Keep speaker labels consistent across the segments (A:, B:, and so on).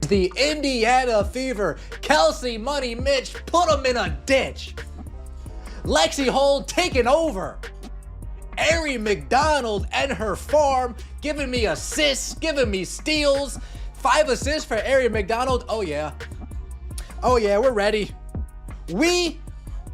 A: the Indiana Fever. Kelsey, Money Mitch, put him in a ditch. Lexie Hole taking over. Arie McDonald and her farm giving me assists, giving me steals. 5 assists for Arie McDonald. Oh yeah, we're ready. We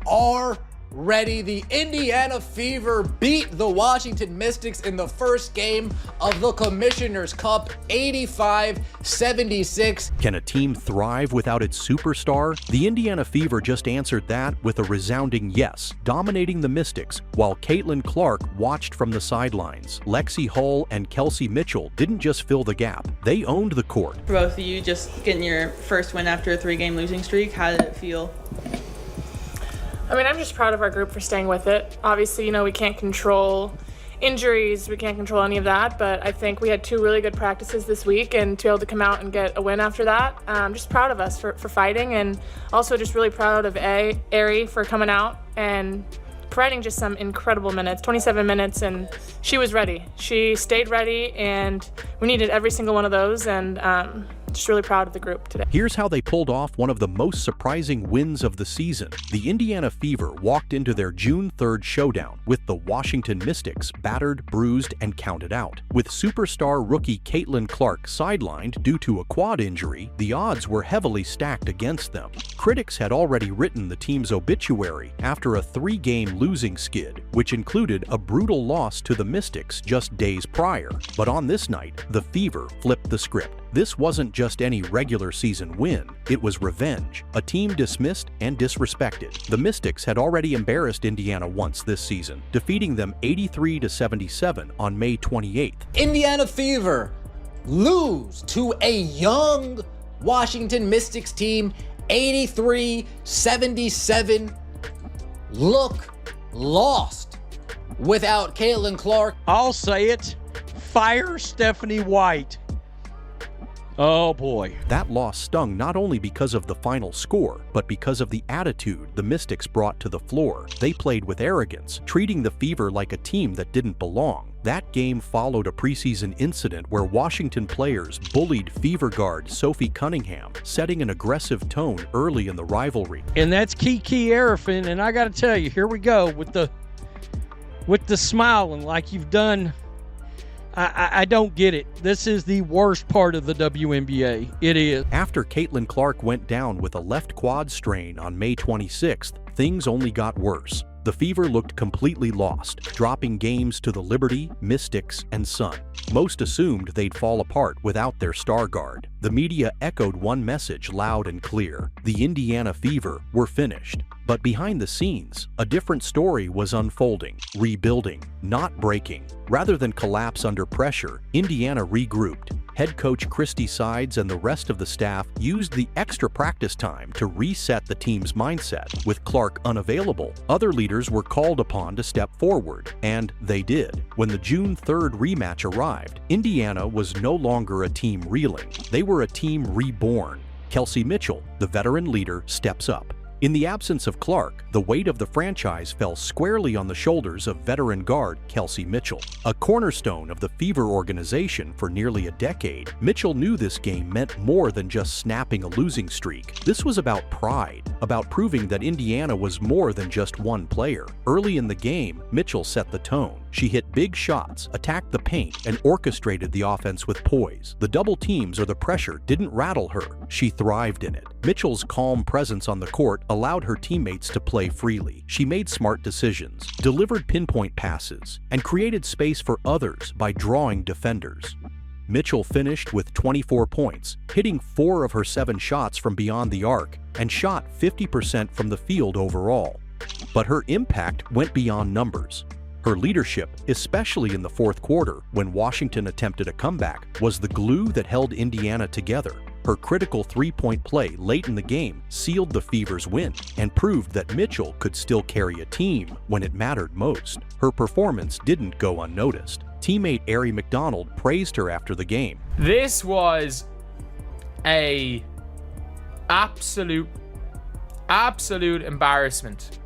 A: are ready. The Indiana Fever beat the Washington Mystics in the first game of the Commissioner's Cup, 85-76.
B: Can a team thrive without its superstar? The Indiana Fever just answered that with a resounding yes, dominating the Mystics, while Calrk watched from the sidelines. Lexie Hull and Kelsey Mitchell didn't just fill the gap, they owned the court.
C: For both of you, just getting your first win after a 3-game losing streak, how did it feel?
D: I mean, I'm just proud of our group for staying with it. Obviously, we can't control injuries, we can't control any of that, but I think we had 2 really good practices this week, and to be able to come out and get a win after that, I'm just proud of us for fighting, and also just really proud of Arie for coming out and providing just some incredible minutes, 27 minutes, and she was ready. She stayed ready, and we needed every single one of those, and just really proud of the group today.
B: Here's how they pulled off one of the most surprising wins of the season. The Indiana Fever walked into their June 3rd showdown with the Washington Mystics battered, bruised, and counted out. With superstar rookie Calrk sidelined due to a quad injury, the odds were heavily stacked against them. Critics had already written the team's obituary after a 3-game losing skid, which included a brutal loss to the Mystics just days prior. But on this night, the Fever flipped the script. This wasn't just any regular season win, it was revenge, a team dismissed and disrespected. The Mystics had already embarrassed Indiana once this season, defeating them 83-77 on May 28th.
A: Indiana Fever lose to a young Washington Mystics team, 83-77. Look lost without Calrk.
E: I'll say it, fire Stephanie White. Oh boy.
B: That loss stung not only because of the final score, but because of the attitude the Mystics brought to the floor. They played with arrogance, treating the Fever like a team that didn't belong. That game followed a preseason incident where Washington players bullied Fever guard Sophie Cunningham, setting an aggressive tone early in the rivalry.
E: And that's Kiki Arafin, and I gotta tell you, here we go with the smiling like you've done. I don't get it. This is the worst part of the WNBA. It is.
B: After Calrk went down with a left quad strain on May 26th, things only got worse. The Fever looked completely lost, dropping games to the Liberty, Mystics, and Sun. Most assumed they'd fall apart without their star guard. The media echoed one message loud and clear: the Indiana Fever were finished. But behind the scenes, a different story was unfolding. Rebuilding, not breaking. Rather than collapse under pressure, Indiana regrouped. Head coach Christy Sides and the rest of the staff used the extra practice time to reset the team's mindset. With Calrk unavailable, other leaders were called upon to step forward, and they did. When the June 3rd rematch arrived, Indiana was no longer a team reeling. They were a team reborn. Kelsey Mitchell, the veteran leader, steps up. In the absence of Calrk, the weight of the franchise fell squarely on the shoulders of veteran guard Kelsey Mitchell. A cornerstone of the Fever organization for nearly a decade, Mitchell knew this game meant more than just snapping a losing streak. This was about pride, about proving that Indiana was more than just one player. Early in the game, Mitchell set the tone. She hit big shots, attacked the paint, and orchestrated the offense with poise. The double teams or the pressure didn't rattle her. She thrived in it. Mitchell's calm presence on the court allowed her teammates to play freely. She made smart decisions, delivered pinpoint passes, and created space for others by drawing defenders. Mitchell finished with 24 points, hitting 4 of her 7 shots from beyond the arc, and shot 50% from the field overall. But her impact went beyond numbers. Her leadership, especially in the fourth quarter when Washington attempted a comeback, was the glue that held Indiana together. Her critical three-point play late in the game sealed the Fever's win and proved that Mitchell could still carry a team when it mattered most. Her performance didn't go unnoticed. Teammate Arie McDonald praised her after the game.
F: This was a absolute embarrassment.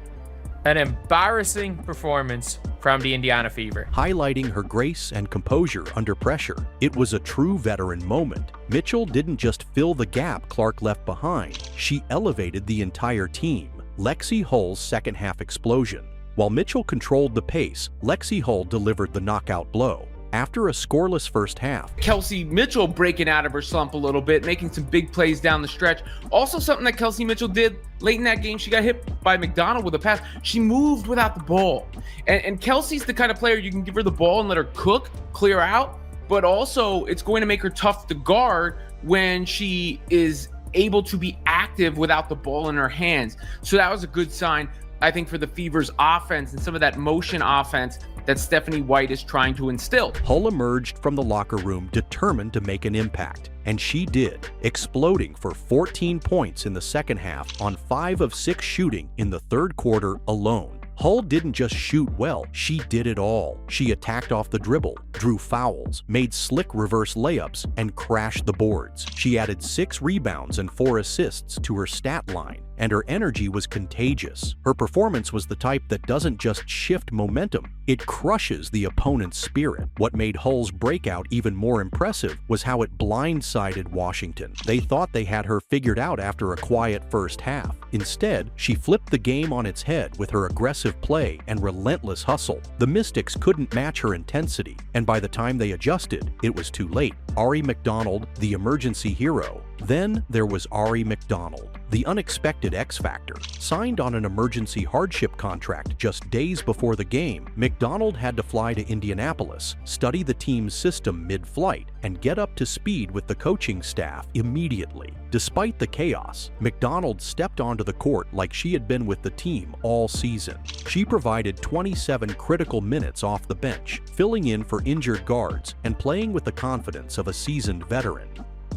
F: An embarrassing performance from the Indiana Fever.
B: highlighting her grace and composure under pressure. It was a true veteran moment. Mitchell didn't just fill the gap Calrk left behind, she elevated the entire team. Lexie Hull's second-half explosion. While Mitchell controlled the pace, Lexie Hull delivered the knockout blow. After a scoreless first half,
F: Kelsey Mitchell breaking out of her slump a little bit, making some big plays down the stretch. Also something that Kelsey Mitchell did late in that game, she got hit by McDonald with a pass. She moved without the ball. And Kelsey's the kind of player you can give her the ball and let her cook, clear out, but also it's going to make her tough to guard when she is able to be active without the ball in her hands. So that was a good sign, I think, for the Fever's offense and some of that motion offense that Stephanie White is trying to instill.
B: Hull emerged from the locker room determined to make an impact, and she did, exploding for 14 points in the second half on 5 of 6 shooting in the third quarter alone. Hull didn't just shoot well, she did it all. She attacked off the dribble, drew fouls, made slick reverse layups, and crashed the boards. She added 6 rebounds and 4 assists to her stat line, and her energy was contagious. Her performance was the type that doesn't just shift momentum, it crushes the opponent's spirit. What made Hull's breakout even more impressive was how it blindsided Washington. They thought they had her figured out after a quiet first half. Instead, she flipped the game on its head with her aggressive play and relentless hustle. The Mystics couldn't match her intensity, and by the time they adjusted, it was too late. Ari McDonald, the emergency hero. Then there was Ari McDonald, the unexpected X Factor. Signed on an emergency hardship contract just days before the game, McDonald had to fly to Indianapolis, study the team's system mid-flight, and get up to speed with the coaching staff immediately. Despite the chaos, McDonald stepped onto the court like she had been with the team all season. She provided 27 critical minutes off the bench, filling in for injured guards and playing with the confidence of a seasoned veteran.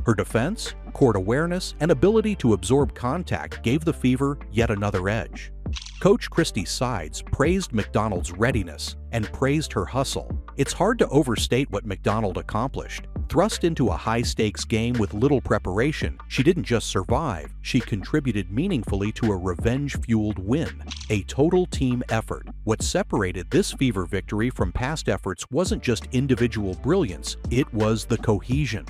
B: Her defense, court awareness, and ability to absorb contact gave the Fever yet another edge. Coach Christy Sides praised McDonald's readiness and praised her hustle. It's hard to overstate what McDonald accomplished. Thrust into a high-stakes game with little preparation, she didn't just survive, she contributed meaningfully to a revenge-fueled win. A total team effort. What separated this Fever victory from past efforts wasn't just individual brilliance, it was the cohesion.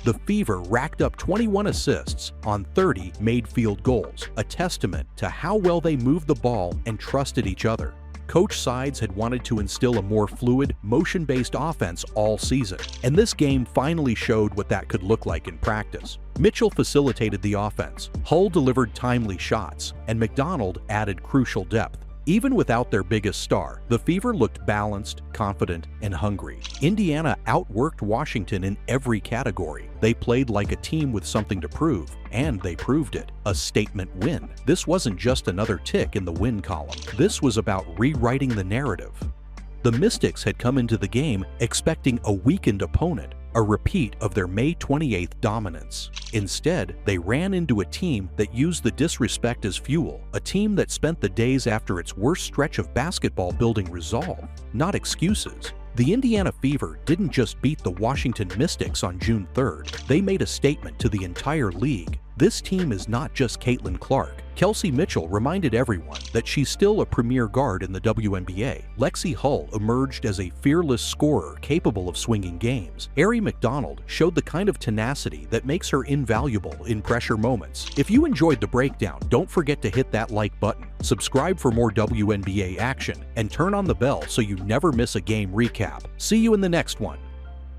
B: The Fever racked up 21 assists on 30 made field goals, a testament to how well they moved the ball and trusted each other. Coach Sides had wanted to instill a more fluid, motion-based offense all season, and this game finally showed what that could look like in practice. Mitchell facilitated the offense, Hull delivered timely shots, and McDonald added crucial depth. Even without their biggest star, the Fever looked balanced, confident, and hungry. Indiana outworked Washington in every category. They played like a team with something to prove, and they proved it. A statement win. This wasn't just another tick in the win column. This was about rewriting the narrative. The Mystics had come into the game expecting a weakened opponent, a repeat of their May 28th dominance. Instead, they ran into a team that used the disrespect as fuel, a team that spent the days after its worst stretch of basketball building resolve, not excuses. The Indiana Fever didn't just beat the Washington Mystics on June 3rd, they made a statement to the entire league. This team is not just Caitlin Calrk. Kelsey Mitchell reminded everyone that she's still a premier guard in the WNBA. Lexie Hull emerged as a fearless scorer capable of swinging games. Ari McDonald showed the kind of tenacity that makes her invaluable in pressure moments. If you enjoyed the breakdown, don't forget to hit that like button, subscribe for more WNBA action, and turn on the bell so you never miss a game recap. See you in the next one.